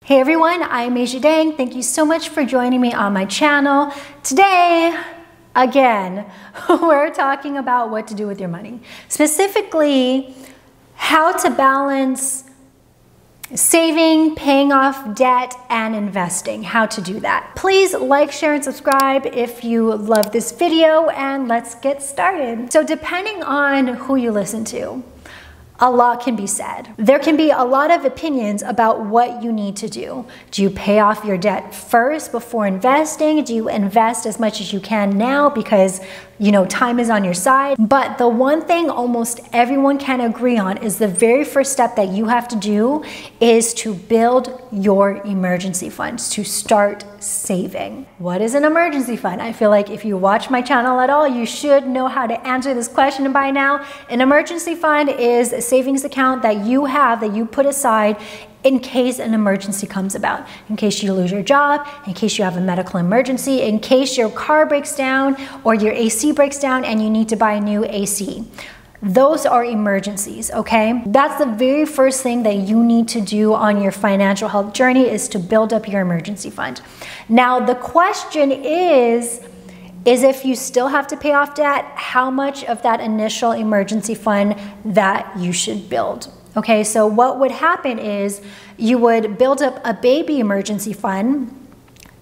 Hey everyone, I'm Asia Dang. Thank you so much for joining me on my channel. Today, again, we're talking about what to do with your money. Specifically, how to balance saving, paying off debt, and investing. How to do that. Please like, share, and subscribe if you love this video, and let's get started. So depending on who you listen to, a lot can be said. There can be a lot of opinions about what you need to do. Do you pay off your debt first before investing? Do you invest as much as you can now because time is on your side? But the one thing almost everyone can agree on is the very first step that you have to do is to build your emergency funds, to start saving. What is an emergency fund? I feel like if you watch my channel at all, you should know how to answer this question by now. An emergency fund is a savings account that you put aside in case an emergency comes about, in case you lose your job, in case you have a medical emergency, in case your car breaks down or your AC breaks down and you need to buy a new AC. Those are emergencies, okay? That's the very first thing that you need to do on your financial health journey, is to build up your emergency fund. Now, the question is if you still have to pay off debt, how much of that initial emergency fund that you should build. Okay, so what would happen is you would build up a baby emergency fund,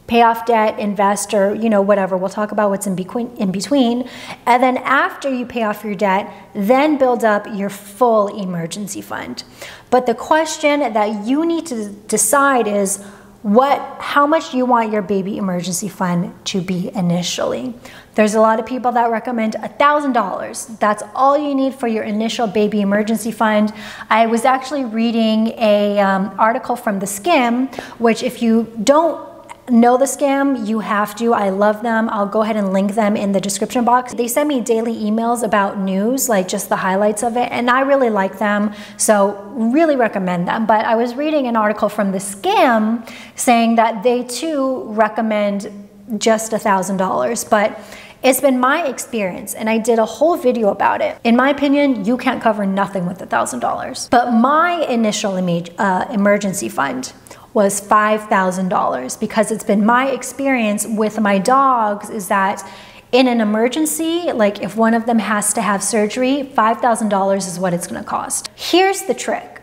pay off debt, invest, or whatever. We'll talk about what's in between. And then after you pay off your debt, then build up your full emergency fund. But the question that you need to decide is how much you want your baby emergency fund to be initially. There's a lot of people that recommend $1,000. That's all you need for your initial baby emergency fund. I was actually reading a article from the SKIMM, which if you don't know the SKIMM, you have to. I love them. I'll go ahead and link them in the description box. They send me daily emails about news, like just the highlights of it, and I really like them, so really recommend them. But I was reading an article from the SKIMM saying that they too recommend just $1,000, but it's been my experience, and I did a whole video about it. In my opinion, you can't cover nothing with $1,000. But my initial emergency fund was $5,000, because it's been my experience with my dogs is that in an emergency, like if one of them has to have surgery, $5,000 is what it's gonna cost. Here's the trick.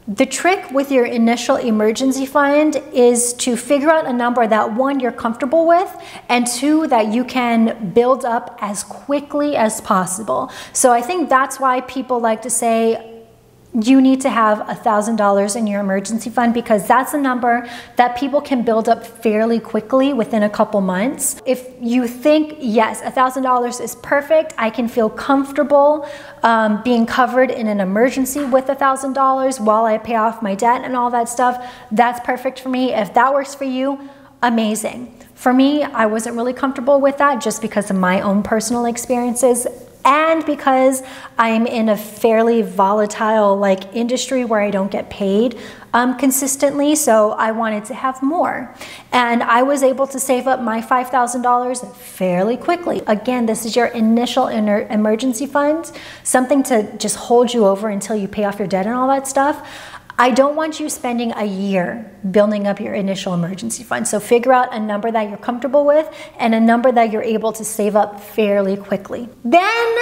The trick with your initial emergency fund is to figure out a number that, one, you're comfortable with, and two, that you can build up as quickly as possible. So I think that's why people like to say you need to have $1,000 in your emergency fund, because that's a number that people can build up fairly quickly within a couple months. If you think, yes, $1,000 is perfect, I can feel comfortable being covered in an emergency with $1,000 while I pay off my debt and all that stuff, that's perfect for me. If that works for you, amazing. For me, I wasn't really comfortable with that just because of my own personal experiences, and because I'm in a fairly volatile industry where I don't get paid consistently, so I wanted to have more. And I was able to save up my $5,000 fairly quickly. Again, this is your initial emergency fund, something to just hold you over until you pay off your debt and all that stuff. I don't want you spending a year building up your initial emergency fund. So figure out a number that you're comfortable with and a number that you're able to save up fairly quickly. Then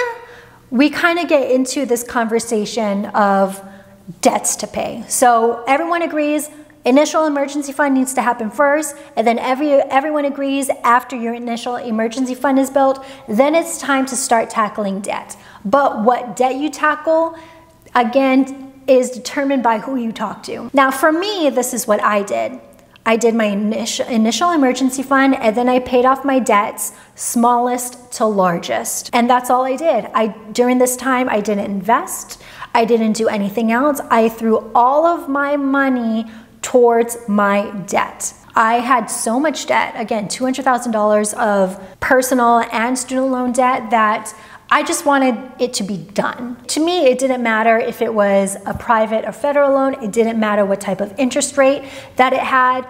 we kind of get into this conversation of debts to pay. So everyone agrees initial emergency fund needs to happen first, and then everyone agrees after your initial emergency fund is built, then it's time to start tackling debt. But what debt you tackle, again, is determined by who you talk to. Now for me, this is what I did. I did my initial emergency fund, and then I paid off my debts, smallest to largest. And that's all I did. During this time, I didn't invest. I didn't do anything else. I threw all of my money towards my debt. I had so much debt, again, $200,000 of personal and student loan debt, that I just wanted it to be done. To me, it didn't matter if it was a private or federal loan. It didn't matter what type of interest rate that it had.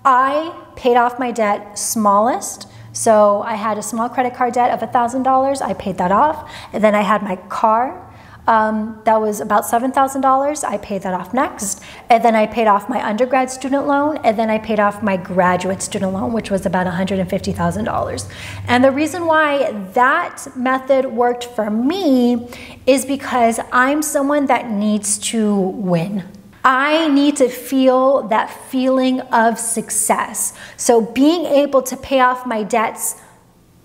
I paid off my debt smallest. So I had a small credit card debt of $1,000. I paid that off. And then I had my car that was about $7,000. I paid that off next. And then I paid off my undergrad student loan, and then I paid off my graduate student loan, which was about $150,000. And the reason why that method worked for me is because I'm someone that needs to win. I need to feel that feeling of success. So being able to pay off my debts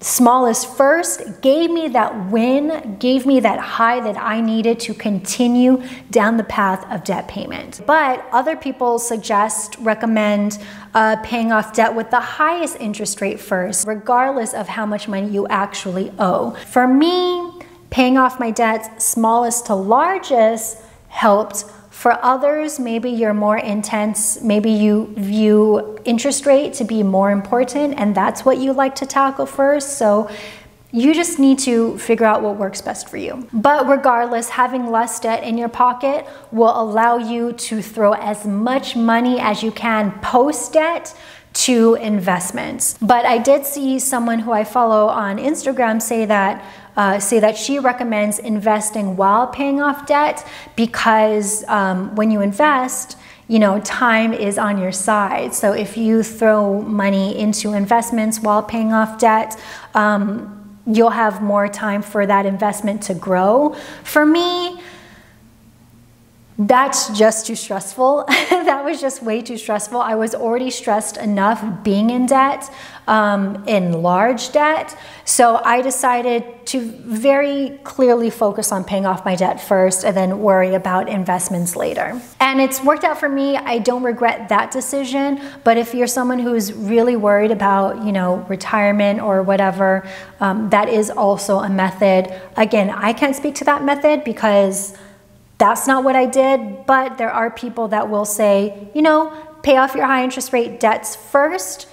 smallest first gave me that win, gave me that high that I needed to continue down the path of debt payment. But other people recommend paying off debt with the highest interest rate first, regardless of how much money you actually owe. For me, paying off my debts smallest to largest helped. For others, maybe you're more intense, maybe you view interest rate to be more important and that's what you like to tackle first. So you just need to figure out what works best for you. But regardless, having less debt in your pocket will allow you to throw as much money as you can post-debt to investments. But I did see someone who I follow on Instagram say that she recommends investing while paying off debt because when you invest, you know, time is on your side. So if you throw money into investments while paying off debt, you'll have more time for that investment to grow. For me, that's just too stressful. That was just way too stressful. I was already stressed enough being in debt, in large debt. So I decided to very clearly focus on paying off my debt first and then worry about investments later. And it's worked out for me. I don't regret that decision. But if you're someone who's really worried about, you know, retirement or whatever, that is also a method. Again, I can't speak to that method because that's not what I did, but there are people that will say, you know, pay off your high interest rate debts first.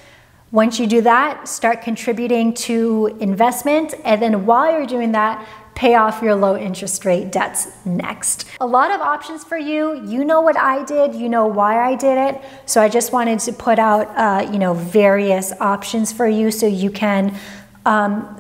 Once you do that, start contributing to investment. And then while you're doing that, pay off your low interest rate debts next. A lot of options for you. You know what I did, you know why I did it. So I just wanted to put out, you know, various options for you so you can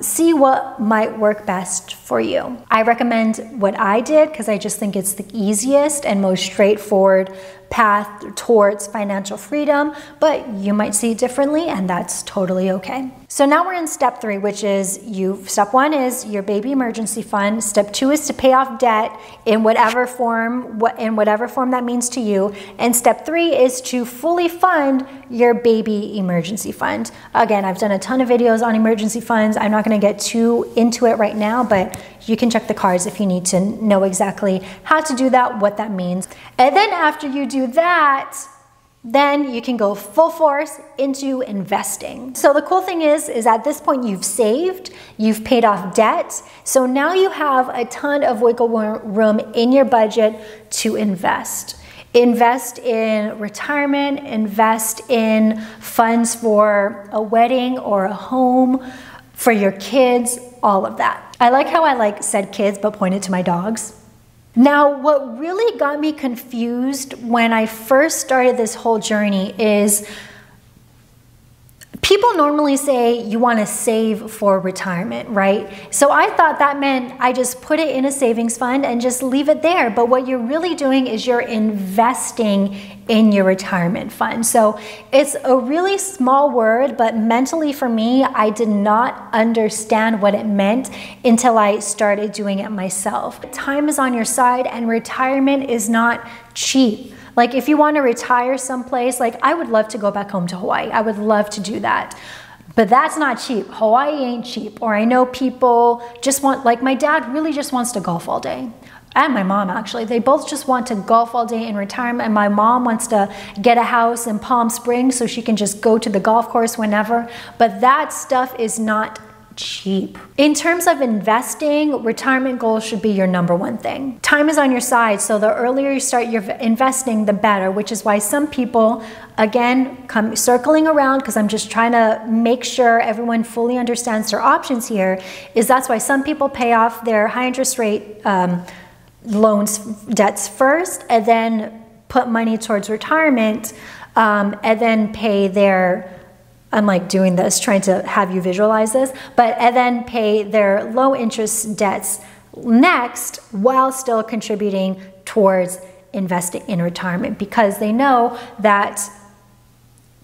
see what might work best for you. I recommend what I did because I just think it's the easiest and most straightforward path towards financial freedom, but you might see it differently and that's totally okay. So now we're in step 3, which is step 1 is your baby emergency fund. Step 2 is to pay off debt in whatever form that means to you. And step 3 is to fully fund your baby emergency fund. Again, I've done a ton of videos on emergency funds. I'm not going to get too into it right now, but you can check the cards if you need to know exactly how to do that, what that means. And then after you do that, then you can go full force into investing. So the cool thing is at this point you've saved, you've paid off debt. So now you have a ton of wiggle room in your budget to invest. Invest in retirement, invest in funds for a wedding or a home, for your kids, all of that. I like how I said kids but pointed to my dogs. Now, what really got me confused when I first started this whole journey is people normally say you want to save for retirement, right? So I thought that meant I just put it in a savings fund and just leave it there. But what you're really doing is you're investing in your retirement fund. So it's a really small word, but mentally for me, I did not understand what it meant until I started doing it myself. Time is on your side and retirement is not cheap. Like if you want to retire someplace, like I would love to go back home to Hawaii. I would love to do that. But that's not cheap. Hawaii ain't cheap. Or I know people just want, like my dad really just wants to golf all day. And my mom actually, they both just want to golf all day in retirement. And my mom wants to get a house in Palm Springs so she can just go to the golf course whenever. But that stuff is not cheap. In terms of investing, retirement goals should be your #1 thing. Time is on your side, so the earlier you start your investing, the better, which is why some people, again, come circling around because I'm just trying to make sure everyone fully understands their options here, is that's why some people pay off their high interest rate debts first and then put money towards retirement and then pay their, I'm like doing this, trying to have you visualize this, and then pay their low interest debts next while still contributing towards investing in retirement, because they know that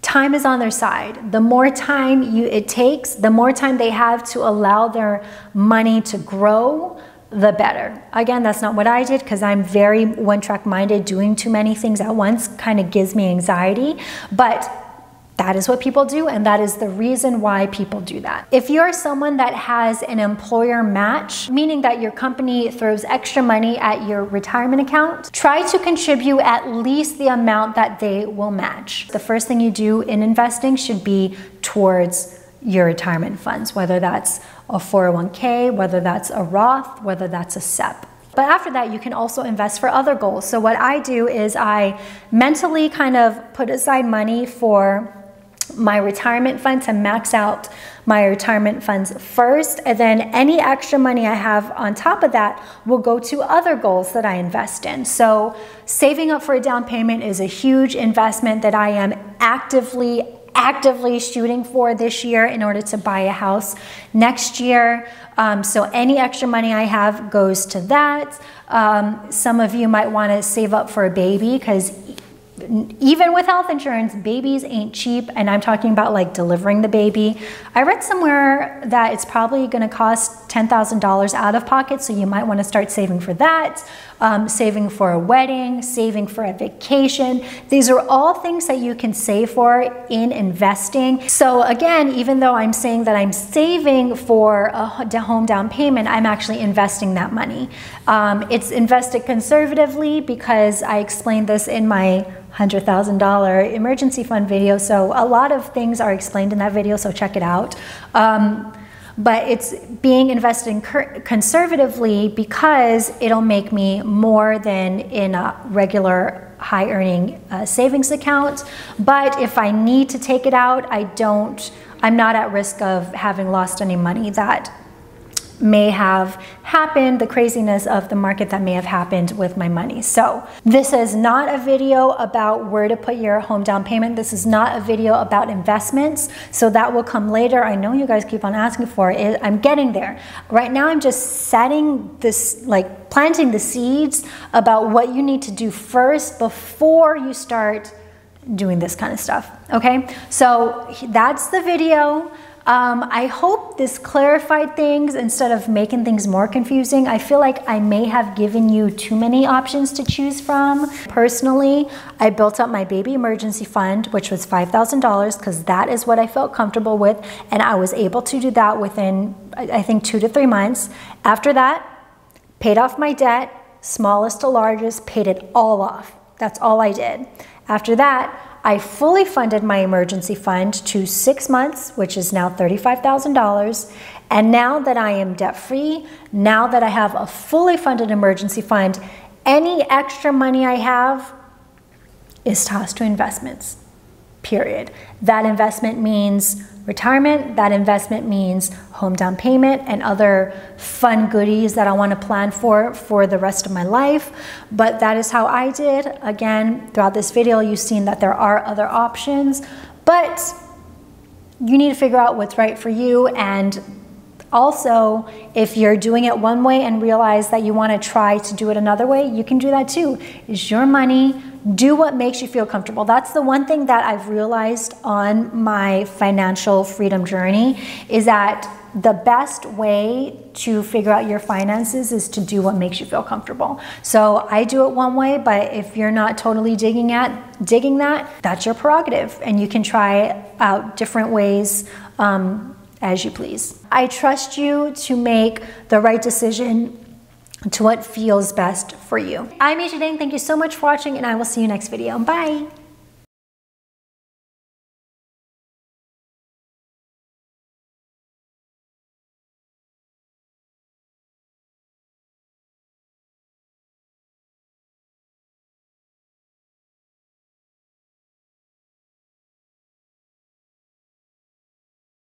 time is on their side. The more time it takes, the more time they have to allow their money to grow, the better. Again, that's not what I did, because I'm very one-track minded. Doing too many things at once kind of gives me anxiety, but that is what people do, and that is the reason why people do that. If you're someone that has an employer match, meaning that your company throws extra money at your retirement account, try to contribute at least the amount that they will match. The first thing you do in investing should be towards your retirement funds, whether that's a 401k, whether that's a Roth, whether that's a SEP. But after that, you can also invest for other goals. So what I do is I mentally kind of put aside money for my retirement fund to max out my retirement funds first, and then any extra money I have on top of that will go to other goals that I invest in. So saving up for a down payment is a huge investment that I am actively shooting for this year in order to buy a house next year. So any extra money I have goes to that. Some of you might want to save up for a baby, because even with health insurance, babies ain't cheap, and I'm talking about like delivering the baby. I read somewhere that it's probably going to cost $10,000 out of pocket, so you might want to start saving for that, saving for a wedding, saving for a vacation. These are all things that you can save for in investing. So again, even though I'm saying that I'm saving for a home down payment, I'm actually investing that money. It's invested conservatively, because I explained this in my $100,000 emergency fund video. So a lot of things are explained in that video, so check it out. But it's being invested conservatively because it'll make me more than in a regular high earning savings account. But if I need to take it out, I'm not at risk of having lost any money that may have happened, the craziness of the market that may have happened with my money. So this is not a video about where to put your home down payment. This is not a video about investments. So that will come later. I know you guys keep on asking for it. I'm getting there. Right now, I'm just setting this, like planting the seeds about what you need to do first before you start doing this kind of stuff. Okay, so that's the video. I hope this clarified things instead of making things more confusing. I feel like I may have given you too many options to choose from. Personally, I built up my baby emergency fund, which was $5,000, because that is what I felt comfortable with, and I was able to do that within, I think, 2 to 3 months. After that, paid off my debt, smallest to largest, paid it all off. That's all I did. After that, I fully funded my emergency fund to 6 months, which is now $35,000. And now that I am debt-free, now that I have a fully funded emergency fund, any extra money I have is tossed to investments, period. That investment means retirement, that investment means home down payment and other fun goodies that I want to plan for the rest of my life. But that is how I did. Again, throughout this video, you've seen that there are other options, but you need to figure out what's right for you. And also, if you're doing it one way and realize that you want to try to do it another way, you can do that too. It's your money. Do what makes you feel comfortable. That's the one thing that I've realized on my financial freedom journey, is that the best way to figure out your finances is to do what makes you feel comfortable. So I do it one way, but if you're not totally digging that, that's your prerogative, and you can try out different ways as you please. I trust you to make the right decision to what feels best for you. I'm Isha Dang. Thank you so much for watching, and I will see you next video. Bye.